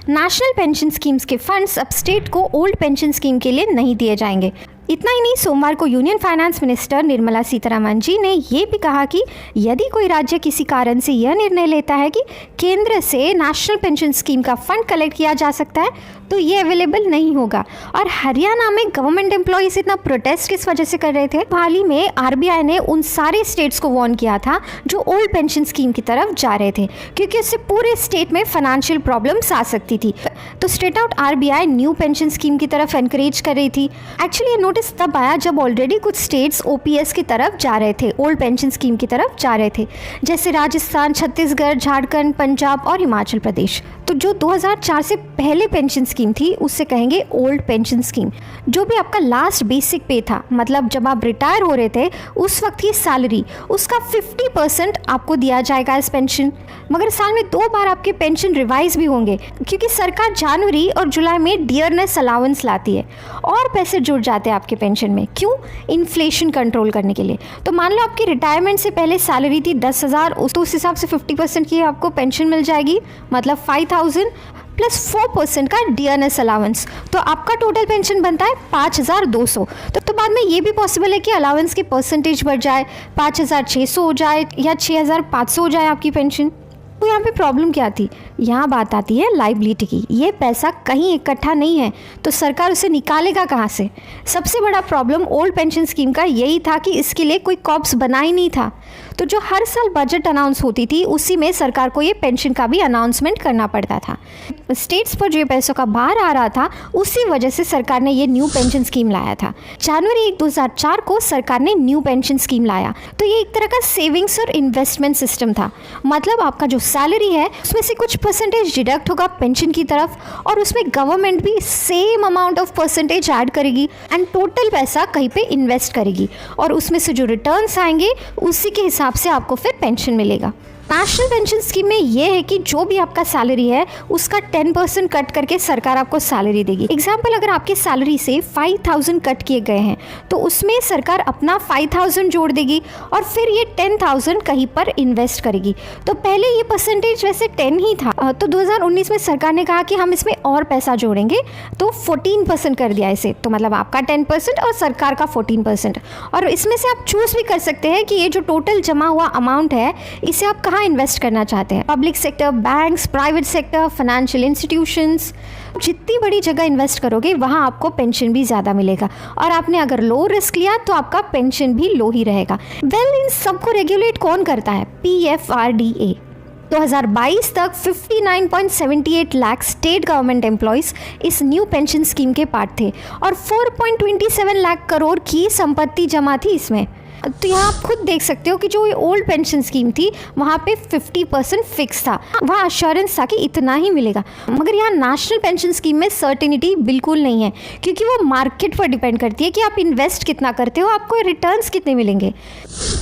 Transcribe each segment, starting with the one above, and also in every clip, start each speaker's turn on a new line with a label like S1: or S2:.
S1: National pension schemes के funds अब state को ओल्ड पेंशन स्कीम के लिए नहीं दिए जाएंगे। इतना ही नहीं, सोमवार को union finance minister Nirmala Sitharaman ji ने ये भी कहा कि यदि कोई राज्य किसी कारण से यह निर्णय लेता है कि केंद्र से नेशनल पेंशन स्कीम का फंड कलेक्ट किया जा सकता है तो ये अवेलेबल नहीं होगा। और हरियाणा में गवर्नमेंट एम्प्लॉयज इतना प्रोटेस्ट किस वजह से कर रहे थे? हाल ही में आरबीआई ने उन सारे स्टेट्स को वार्न किया था जो ओल्ड पेंशन स्कीम की तरफ जा रहे थे, क्योंकि उससे पूरे स्टेट में फाइनेंशियल प्रॉब्लम्स आ सकती थी। तो straight out RBI new pension scheme की तरफ एनकरेज कर रही थी। एक्चुअली ये नोटिस तब आया जब ऑलरेडी कुछ स्टेट्स ओपीएस की तरफ जा रहे थे, ओल्ड पेंशन स्कीम की तरफ जा रहे थे, जैसे राजस्थान, छत्तीसगढ़, झारखंड, पंजाब और हिमाचल प्रदेश। तो जो 2004 से पहले पेंशन स्कीम थी उससे कहेंगे ओल्ड पेंशन स्कीम। जो भी आपका लास्ट बेसिक पे था, मतलब जब आप रिटायर हो रहे थे उस वक्त की सैलरी, उसका 50% आपको दिया जाएगा एज पेंशन। मगर साल में 2 बार आपके पेंशन रिवाइज भी होंगे, क्योंकि सरकार जनवरी और जुलाई में डियरनेस अलाउंस लाती है और पैसे जुड़ जाते हैं आपके पेंशन में। क्यों? इन्फ्लेशन कंट्रोल करने के लिए। तो मान लो आपकी रिटायरमेंट से पहले सैलरी थी 10,000, तो उस हिसाब से 50% की आपको पेंशन मिल जाएगी, मतलब 5,000 प्लस 4% का डियरनेस अलाउंस, तो आपका टोटल पेंशन बनता है 5,200। तो बाद में ये भी पॉसिबल है कि अलाउंस की परसेंटेज बढ़ जाए, 5,600 हो जाए या 6,500 हो जाए आपकी पेंशन। तो यहाँ पे प्रॉब्लम क्या थी? यहाँ बात आती है लाइबिलिटी की। ये पैसा कहीं इकट्ठा नहीं है, तो सरकार उसे निकालेगा कहाँ से? सबसे बड़ा प्रॉब्लम ओल्ड पेंशन स्कीम का यही था कि इसके लिए कोई कॉप्स बना ही नहीं था। तो जो हर साल बजट अनाउंस होती थी उसी में सरकार को ये पेंशन का भी अनाउंसमेंट करना पड़ता था। स्टेट्स पर जो पैसों का भार आ रहा था उसी वजह से सरकार ने ये न्यू पेंशन स्कीम लाया था। जनवरी 1, 2004 को सरकार ने न्यू पेंशन स्कीम लाया। तो ये एक तरह का सेविंग्स और इन्वेस्टमेंट सिस्टम था। मतलब आपका जो सैलरी है उसमें से कुछ परसेंटेज डिडक्ट होगा पेंशन की तरफ, और उसमें गवर्नमेंट भी same amount of percentage add करेगी एंड टोटल पैसा कहीं पे इन्वेस्ट करेगी, और उसमें से जो रिटर्न्स आएंगे उसी के हिसाब से आपको फिर पेंशन मिलेगा। नेशनल पेंशन स्कीम में यह है कि जो भी आपका सैलरी है उसका 10% कट करके सरकार आपको सैलरी देगी। एग्जाम्पल, अगर आपके सैलरी से 5,000 कट किए गए हैं तो उसमें सरकार अपना 5,000 जोड़ देगी और फिर ये 10,000 कहीं पर इन्वेस्ट करेगी। तो पहले ये परसेंटेज वैसे 10 ही था, तो 2019 में सरकार ने कहा कि हम इसमें और पैसा जोड़ेंगे, तो 14% कर दिया इसे। तो मतलब आपका 10% और सरकार का 14%। और इसमें से आप चूज भी कर सकते हैं कि ये जो टोटल जमा हुआ अमाउंट है इसे आप कहाँ इन्वेस्ट करना चाहते हैं। Public sector, banks, private sector, financial institutions, जितनी बड़ी जगह इन्वेस्ट करोगे वहाँ आपको पेंशन भी ज़्यादा मिलेगा। और आपने अगर लो रिस्क लिया तो आपका पेंशन भी लो ही रहेगा। इन सबको रेगुलेट कौन करता है? PFRDA। 2022 तक 59.78 लाख स्टेट गवर्नमेंट एम्प्लॉयज़ इस न्यू पेंशन स्कीम के पार्ट थे और 4.27 लाख करोड़ की संपत्ति जमा थी इसमें। तो यहाँ आप खुद देख सकते हो कि जो ये ओल्ड पेंशन स्कीम थी वहाँ पे 50% फिक्स था, वहाँ अश्योरेंस था कि इतना ही मिलेगा। मगर यहाँ नेशनल पेंशन स्कीम में सर्टेनिटी बिल्कुल नहीं है, क्योंकि वो मार्केट पर डिपेंड करती है कि आप इन्वेस्ट कितना करते हो, आपको रिटर्न्स कितने मिलेंगे।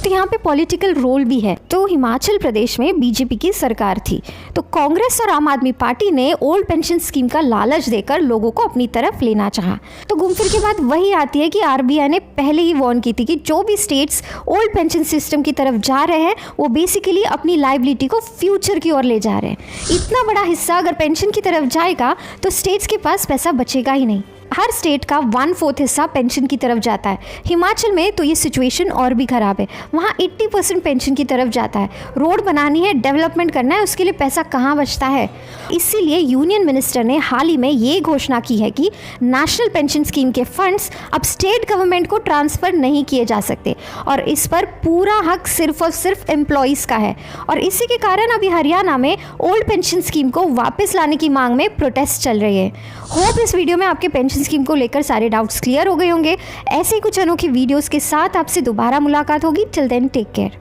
S1: तो यहाँ पे पॉलिटिकल रोल भी है। तो हिमाचल प्रदेश में बीजेपी की सरकार थी, तो कांग्रेस और आम आदमी पार्टी ने ओल्ड पेंशन स्कीम का लालच देकर लोगों को अपनी तरफ लेना चाहा। तो घूम फिर के बात वही आती है कि आरबीआई ने पहले ही वार्न की थी कि जो भी स्टेट्स ओल्ड पेंशन सिस्टम की तरफ जा रहे हैं वो बेसिकली अपनी लाइबिलिटी को फ्यूचर की ओर ले जा रहे हैं। इतना बड़ा हिस्सा अगर पेंशन की तरफ जाएगा तो स्टेट्स के पास पैसा बचेगा ही नहीं। हर स्टेट का 1/4 हिस्सा पेंशन की तरफ जाता है। हिमाचल में तो ये सिचुएशन और भी ख़राब है, वहाँ 80% पेंशन की तरफ जाता है। रोड बनानी है, डेवलपमेंट करना है, उसके लिए पैसा कहाँ बचता है? इसीलिए यूनियन मिनिस्टर ने हाल ही में ये घोषणा की है कि नेशनल पेंशन स्कीम के फंड्स अब स्टेट गवर्नमेंट को ट्रांसफ़र नहीं किए जा सकते, और इस पर पूरा हक सिर्फ और सिर्फ एम्प्लॉयज़ का है। और इसी के कारण अभी हरियाणा में ओल्ड पेंशन स्कीम को वापस लाने की मांग में प्रोटेस्ट चल रही है। होप इस वीडियो में आपके पेंशन स्कीम को लेकर सारे डाउट्स क्लियर हो गए होंगे। ऐसे ही कुछ अनोखी वीडियोस के साथ आपसे दोबारा मुलाकात होगी। Till then take care.